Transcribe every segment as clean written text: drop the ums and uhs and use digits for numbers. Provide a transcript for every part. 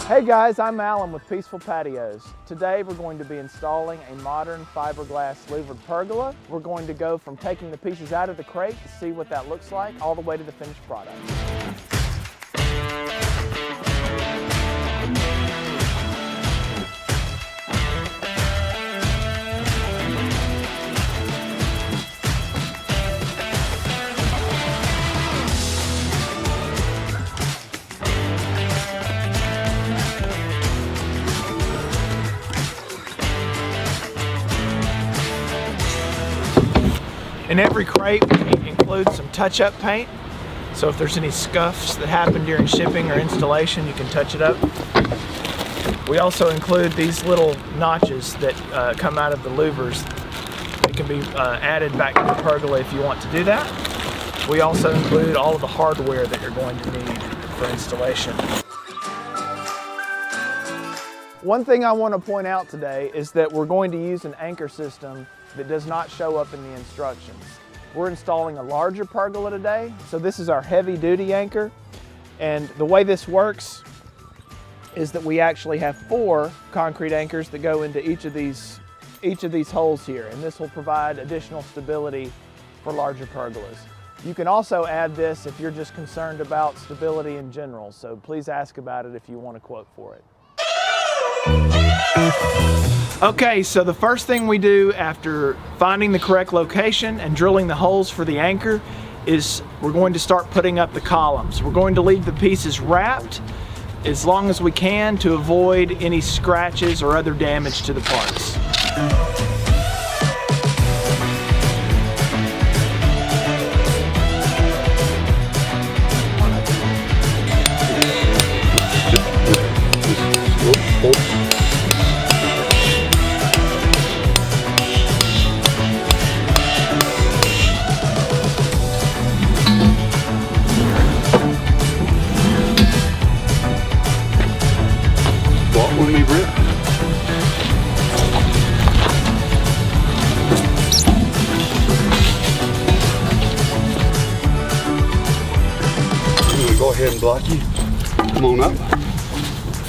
Hey guys, I'm Alan with Peaceful Patios. Today we're going to be installing a modern fiberglass louvered pergola. We're going to go from taking the pieces out of the crate to see what that looks like all the way to the finished product. In every crate, we include some touch-up paint. So if there's any scuffs that happen during shipping or installation, you can touch it up. We also include these little notches that come out of the louvers. They can be added back to the pergola if you want to do that. We also include all of the hardware that you're going to need for installation. One thing I want to point out today is that we're going to use an anchor system that does not show up in the instructions. We're installing a larger pergola today, so this is our heavy-duty anchor. And the way this works is that we actually have 4 concrete anchors that go into each of these holes here, and this will provide additional stability for larger pergolas. You can also add this if you're just concerned about stability in general, so please ask about it if you want a quote for it. Okay, so the first thing we do after finding the correct location and drilling the holes for the anchor is we're going to start putting up the columns. We're going to leave the pieces wrapped as long as we can to avoid any scratches or other damage to the parts. When we rip. I'm gonna go ahead and block you. Come on up.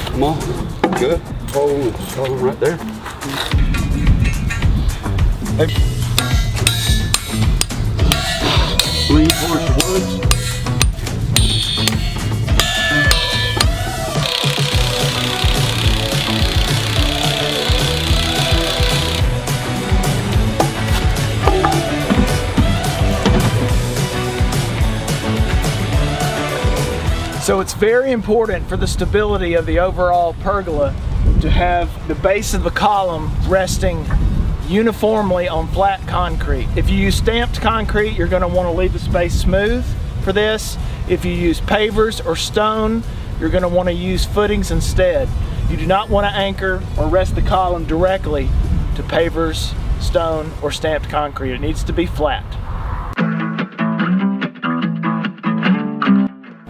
Come on. Good. Hold them right there. Hey. Lean towards the woods. So it's very important for the stability of the overall pergola to have the base of the column resting uniformly on flat concrete. If you use stamped concrete, you're going to want to leave the space smooth for this. If you use pavers or stone, you're going to want to use footings instead. You do not want to anchor or rest the column directly to pavers, stone, or stamped concrete. It needs to be flat.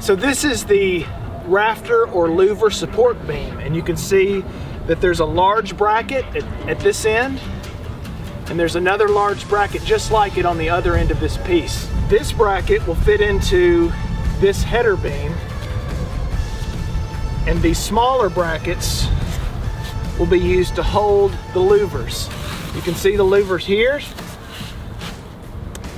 So this is the rafter or louver support beam, and you can see that there's a large bracket at this end, and there's another large bracket just like it on the other end of this piece. This bracket will fit into this header beam, and these smaller brackets will be used to hold the louvers. You can see the louvers here.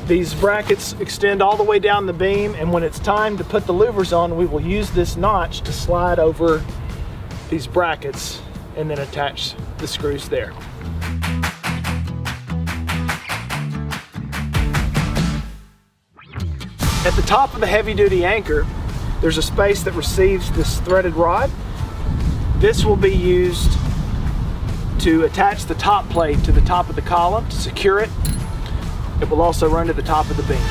These brackets extend all the way down the beam, and when it's time to put the louvers on, we will use this notch to slide over these brackets and then attach the screws there. At the top of the heavy-duty anchor, there's a space that receives this threaded rod. This will be used to attach the top plate to the top of the column to secure it. It will also run to the top of the beam.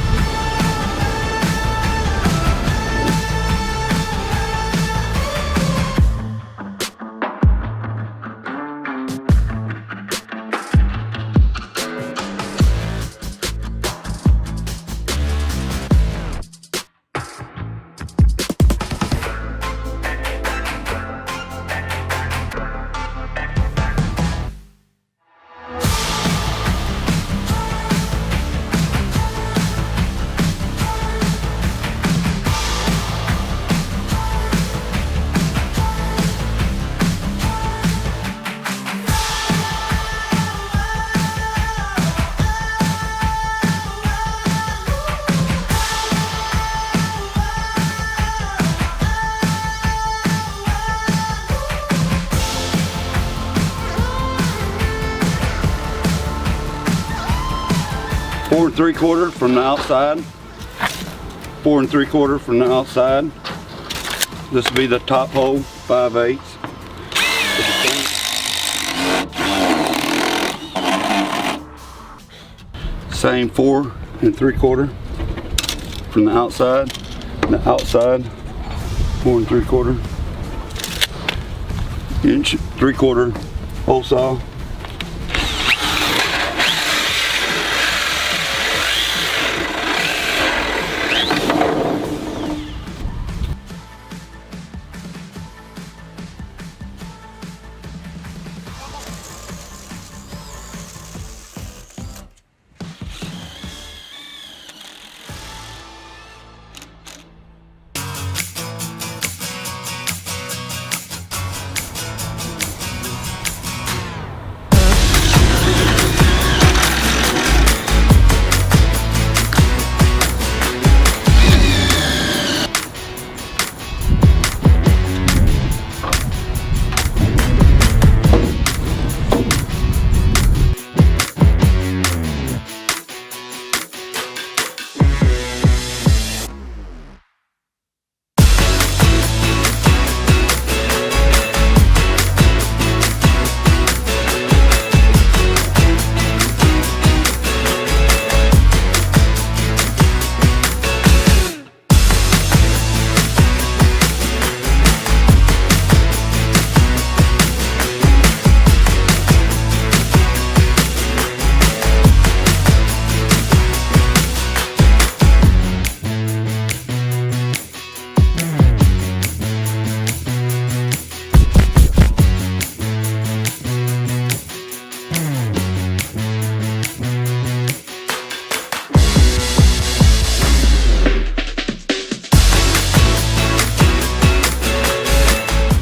4 3/4 from the outside. 4 3/4 from the outside. This will be the top hole, 5/8. Same 4 3/4 from the outside. The outside, 4 3/4. Inch 3/4 hole saw.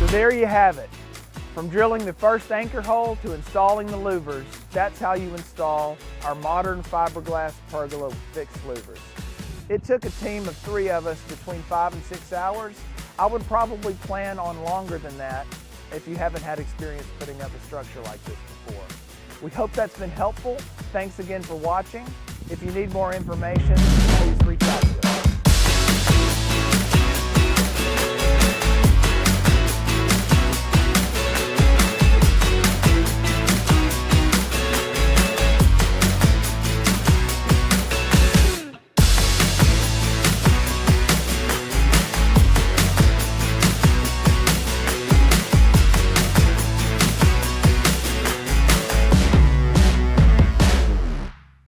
There you have it. From drilling the first anchor hole to installing the louvers, that's how you install our modern fiberglass pergola with fixed louvers. It took a team of 3 of us between 5 and 6 hours. I would probably plan on longer than that if you haven't had experience putting up a structure like this before. We hope that's been helpful. Thanks again for watching. If you need more information, please reach out to us.